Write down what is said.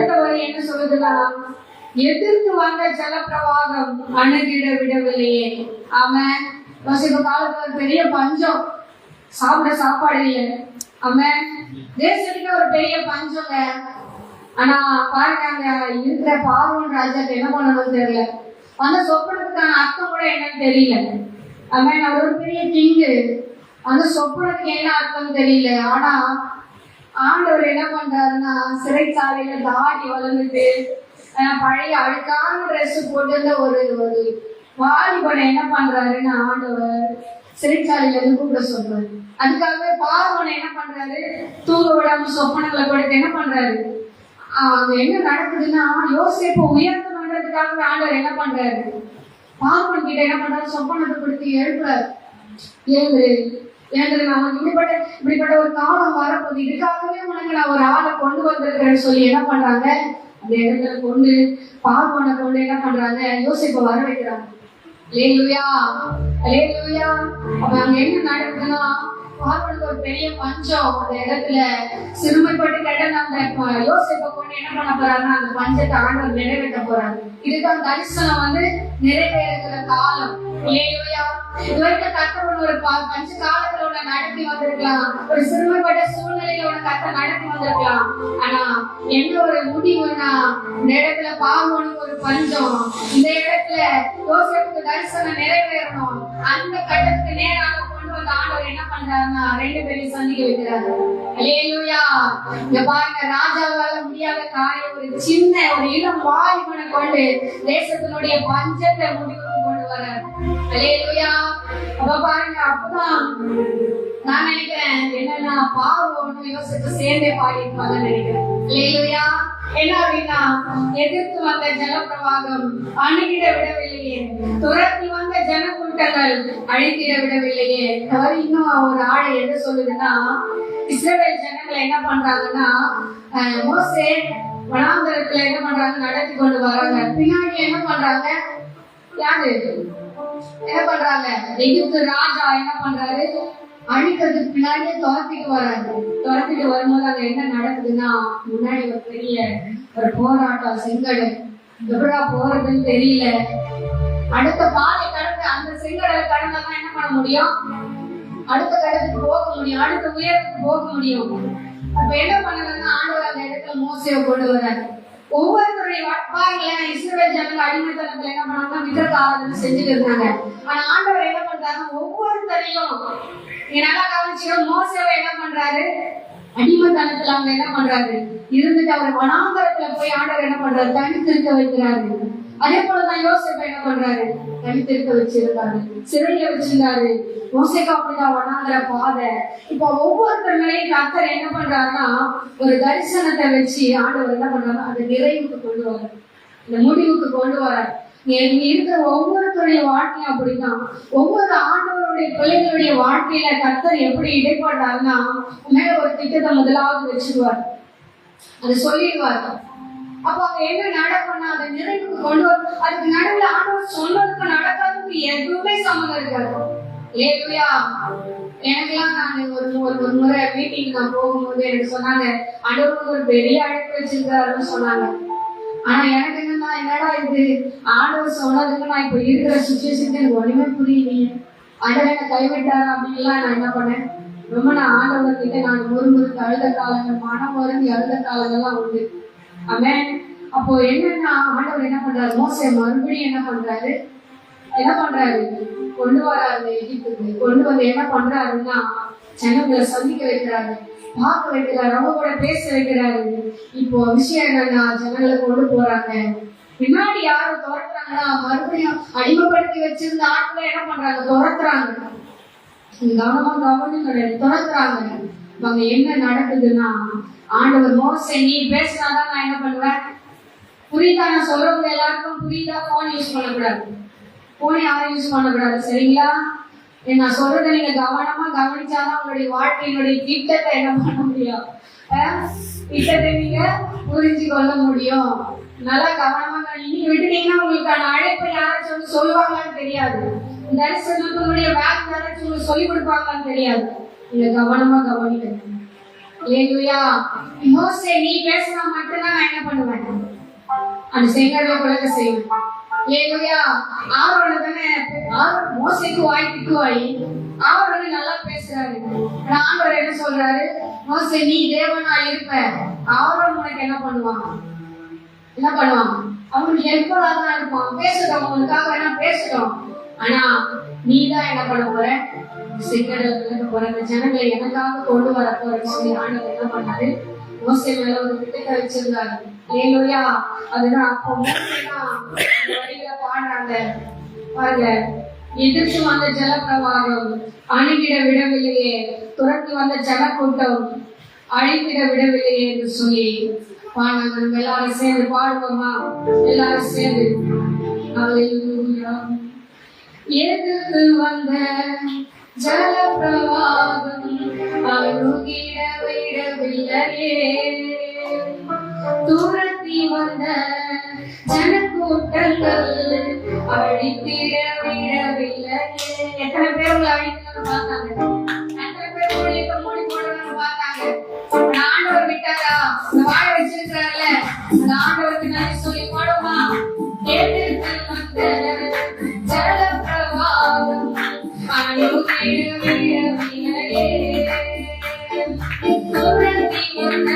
அடுத்த வரி என்ன சொல்லுதுன்னா, எதிர்த்து வந்த ஜலப்பிரவாகம் அணுகிட விடவில்லையே. அவன் யோசிப்பு காலத்துல ஒரு பெரிய பஞ்சம், சாப்பிட சாப்பாடு இல்லை. அவன் தேசத்துக்கு ஒரு பெரிய பஞ்சங்க. ஆனா பாருங்க, அங்க இருக்கிற பார்வோன் ராஜாக்கு என்ன பண்ணணும்னு தெரியல. அந்த சொப்பனத்துக்கான அர்த்தம் கூட என்னன்னு தெரியல. அவன் அவர் ஒரு பெரிய கிங்கு, அந்த சொப்பனத்துக்கு என்ன அர்த்தம் தெரியல. ஆனா ஆண்டவர் என்ன பண்றாருன்னா, சிறைச்சாலையில தாடி வளர்ந்துட்டு பழைய அழுக்கான ட்ரெஸ் போட்டு ஒரு வாலிபனை என்ன பண்றாருன்னா ஆண்டவர் சிறைச்சாலையில இருந்து கூப்பிட சொல்றாரு. அதுக்காகவே பார்வோனை என்ன பண்றாரு, தூங்க விடாம சொப்பனங்களை கொடுத்து என்ன பண்றாரு. அங்க என்ன நடக்குதுன்னா, யோசேப்பு உயர்த்தணுன்றதுக்காக ஆண்டவர் என்ன பண்றாரு, பார்வோன் கிட்ட என்ன பண்றாரு, சொப்பனத்தை கொடுத்து எழுப்புறாரு. ஏந்திரு நான் இப்படிப்பட்ட ஒரு காலம் வரப்போது, இதுக்காகவே உனக்கு நான் ஒரு ஆளை கொண்டு வந்திருக்கிறேன்னு சொல்லி என்ன பண்றாங்க, அந்த இடத்துல கொண்டு பார்வோனை கொண்டு என்ன பண்றாங்க, யோசிப்ப வர வைக்கிறாங்க. அல்லேலூயா அல்லேலூயா. அப்ப அங்க என்ன நடக்குதுன்னா, பார்வோனுக்கு ஒரு பெரிய பஞ்சம். அந்த இடத்துல சிறுமைப்பட்டு கிடந்த அந்த யோசிப்பை கொண்டு என்ன பண்ண போறாருன்னா, அந்த பஞ்சத்தை ஆண்டவர் நிறைவேற்ற போறாரு. இதுதான் தரிசனம் நிறைவேறுகிற காலம். அல்லேலூயா. இதுவரைக்கும் கர்த்தர் ஒரு பஞ்ச காலத்துல உன்னை நடத்தி வந்திருக்கலாம், ஒரு சிறுமைப்பட்ட சூழ்நிலையில உன்னை கர்த்தர் நடத்தி வந்திருக்கலாம். ஆனா என்ன ஒரு முடிவுனா, இந்த இடத்துல பார்வோனுக்கு ஒரு பஞ்சம், இந்த இடத்துல யோசேப்புக்கு தரிசனம் நிறைவேறணும். அந்த கட்டத்துக்கு நேராக கொண்டு வந்த ஆண்டவர் என்ன பண்றாருன்னா, ரெண்டு பேரையும் சந்திக்க வைக்கிறாரு. அல்லேலூயா. இங்க பாருங்க, ராஜாவால முடியாத காரியம் ஒரு சின்ன ஒரு இளம் வாலிபனை கொண்டு தேசத்தினுடைய பஞ்சத்தை முடிவுக்கு கொண்டு வர்றாரு. அல்லேலூயா. அப்ப பாருங்க, அப்பதான் நான் நினைக்கிறேன் என்னன்னா, பார்வோனும் யோசித்து சேர்ந்தே பாடியிருப்பாங்கன்னு நினைக்கிறேன். அல்லேலூயா. என்ன அப்படின்னா, எதிர்த்து வந்த ஜலப்பிரவாகம் அணுகிட விடவில்லையே, துரத்தி வந்த ஜனக்கூட்டங்கள் அழித்திட விடவில்லையே. அவர் இன்னும் ஒரு ஆளை எது சொல்லுதுன்னா, இஸ்ரவேல் ஜனங்களை என்ன பண்றாங்கன்னா, மோசே வனாந்தரத்துல என்ன பண்றாங்க, நடத்தி கொண்டு வராங்க. பின்னாடி என்ன பண்றாங்க, யாரு என்ன பண்றாங்க, எகிப்து ராஜா என்ன பண்றாரு, அழிக்கிறதுக்கு பின்னாடியே துரத்திட்டு வராங்க. துரத்திட்டு வரும்போது அங்க என்ன நடக்குதுன்னா, முன்னாடி ஒரு பெரிய ஒரு போராட்டம், செங்கடல். எப்படா போறதுன்னு தெரியல. அடுத்த பாதை கடந்து அந்த செங்கடலை கடந்தாதான் என்ன பண்ண முடியும், அடுத்த கடத்துக்கு போக முடியும், அடுத்த உயரத்துக்கு போக முடியும். அப்ப என்ன பண்ணலன்னா, ஆண்டவர் அந்த இடத்துல மோசையை கொண்டு வர்றாரு. ஒவ்வொருத்தருடைய பாருங்களேன், இஸ்ரவேல் ஜனங்கள் அடிமைத்தனத்துல என்ன பண்ணாங்க, விக்கிரக ஆராதனை செஞ்சுட்டு இருந்தாங்க. ஆனா ஆண்டவர் என்ன பண்றாங்க, ஒவ்வொருத்தரையும் நீங்க நல்லா கவனிச்சுக்க, மோசேவை என்ன பண்றாரு, அடிமைத்தனத்துல அவங்க என்ன பண்றாரு இருந்துட்டு அவர் வனாந்தரத்துல போய் ஆண்டவர் என்ன பண்றாரு, தனித்திருக்க வைக்கிறாரு. அதே போலதான் யோசேப்பை என்ன பண்றாரு, தனித்திருக்க வச்சிருக்காரு, சிறையில வச்சிருந்தாரு. மோசேக்கு அப்படிதான் வனாந்தர பாதை. இப்ப ஒவ்வொருத்தர் மேலையும் கர்த்தர் என்ன பண்றாருன்னா, ஒரு தரிசனத்தை வச்சு ஆண்டவர் என்ன பண்றாரு, அந்த நிறைவுக்கு கொண்டு வர, இந்த முடிவுக்கு கொண்டு வர. இருக்கிற ஒவ்வொருத்தருடைய வாழ்க்கையும் அப்படிதான். ஒவ்வொரு ஆண்டவருடைய பிள்ளைகளுடைய வாழ்க்கையில கர்த்தர் எப்படி இடைப்படுறாருன்னா, மேல ஒரு திட்டத்தை முதலாவது வச்சிருவார், அதை சொல்லிடுவார். அப்ப அங்க என்ன நடக்கும்னா, அதை நிறைவுக்கு கொண்டு வர, அதுக்கு நடுவில் ஆண்டவர் சொன்னதுக்கு நடக்காததுக்கு எதுவுமே சம்மந்தம் இருக்காது. ஏலுயா. எனக்கெல்லாம் நான் ஒரு முறை மீட்டிங் நான் போகும்போது எனக்கு சொன்னாங்க, ஆண்டவர் ஒரு பெரிய அழைப்பு வச்சிருக்காருன்னு சொன்னாங்க. ஆனா எனக்கு என்னடா இது, ஆண்டவர் சொன்னதுக்கு நான் இப்ப இருக்கிற சுச்சுவேஷனுக்கு எனக்கு ஒண்ணுமே புரியலையே, ஆண்டவர் என்ன கைவிட்டாரு அப்படின்லாம் நான் என்ன பண்ணேன், ரொம்ப நான் ஆண்டவர் கிட்ட நான் முறுமுறுத்து அழுத காலங்கள், மனம் வருந்தி அழுத காலங்கள்லாம் உண்டு. ஆமென். அப்போ என்னன்னா, ஆண்டவர் என்ன பண்றாரு, மோசே மறுபடியும் என்ன பண்றாரு கொண்டு வராரு எகிப்துக்கு. கொண்டு வந்து என்ன பண்றாருன்னா, ஜனங்களை சந்திக்க வைக்கிறாரு, பார்க்க வைக்கிறாரு, அவங்க கூட பேச வைக்கிறாரு. இப்போ விஷயம் என்னன்னா, ஜனங்களை கொண்டு போறாங்க. பின்னாடி யாரும் துரத்துறாங்கன்னா, மறுபடியும் அடிமைப்படுத்தி வச்சிருந்த ஆட்களை என்ன பண்றாங்க, துரத்துறாங்க. கவனமா கவனிங்க, துரத்துறாங்க. அங்க என்ன நடக்குதுன்னா, ஆண்டவர் மோசே நீ பேசினாதான் நான் என்ன பண்ணுவேன், புரியுதா, நான் சொல்றவங்க எல்லாருக்கும் புரியுதா, போன் யூஸ் பண்ணக்கூடாது, போன் யாரும் யூஸ் பண்ணக்கூடாது, சரிங்களா? நான் சொல்றதை நீங்க கவனமா கவனிச்சாதான் உங்களுடைய வாழ்க்கையினுடைய திட்டத்தை என்ன பண்ண முடியும், திட்டத்தை நீங்க புரிஞ்சு கொள்ள முடியும். நல்லா கவனமா நீங்க விட்டுட்டீங்கன்னா உங்களுக்கான அழைப்பை யாராச்சும் சொல்லுவாங்கன்னு தெரியாது, தரிசனத்தினுடைய வேலை யாராச்சும் உங்களுக்கு சொல்லி கொடுப்பாங்கன்னு தெரியாது. நீங்க கவனமா கவனிக்கணும். அல்லேலூயா. மோசே நீ பேசினா மட்டும்தான் நான் என்ன பண்ணுவேன், அந்த செங்கடலை பிளக்க செய்யும். ஏலுயா ஆரோன தானே மோசைக்கு வாய் திக்குவாய். ஆரோன நல்லா பேசுறாரு. ஆண்டவர் என்ன சொல்றாரு? மோசே நீ தேவனா இருப்ப. ஆரோன் உனக்கு என்ன பண்ணுவான்? அவனுக்கு ஹெல்ப்ஃபுல்லா தான் இருப்பான். பேசுறோம், அவனுக்காக வேணா பேசுறோம். ஆனா நீ தான் என்ன பண்ண போற? செங்கடலை பிளக்க போற. அந்த ஜனங்களை எனக்காக கொண்டு வர போறேன்னு சொல்லி ஆண்டவர் என்ன பண்ணாரு? மோசே மேல ஒரு திட்டத்தை வச்சிருந்தாரு. ஏலுயா அதுதான் அப்போ வழியில பாடுறாங்க பாருங்க. எதிர்த்து வந்த ஜலப்பிரவாகம் அணுகிட விடவில்லையே, துரத்தி வந்த ஜனக்கூட்டம் அழித்திட விடவில்லையே என்று சொல்லி பாடுறாங்க. நம்ம எல்லாரும் சேர்ந்து பாடுவோமா? எல்லாரும் சேர்ந்து எதிர்த்து வந்த ஜலப்பிரவாகம் அணுகிட விடவில்லையே, துரத்தி வந்த ஜனக்கூட்டங்கள் அழித்திட விடவில்லையே. எத்தனை பேர் உங்களை அழிக்கணும்னு பார்த்தாங்க? எத்தனை பேர் உங்களுக்கு மூடி போடணும்னு பார்த்தாங்க? ஆண்டவர் விட்டாரா? வாழ வச்சிருக்கிறார்ல, அந்த ஆண்டவருக்கு நன்றி சொல்லி போடுமா? எதிர்த்து வந்த ஜலப்பிரவாகம் அணுகிட விடவில்லையே, துரத்தி வந்த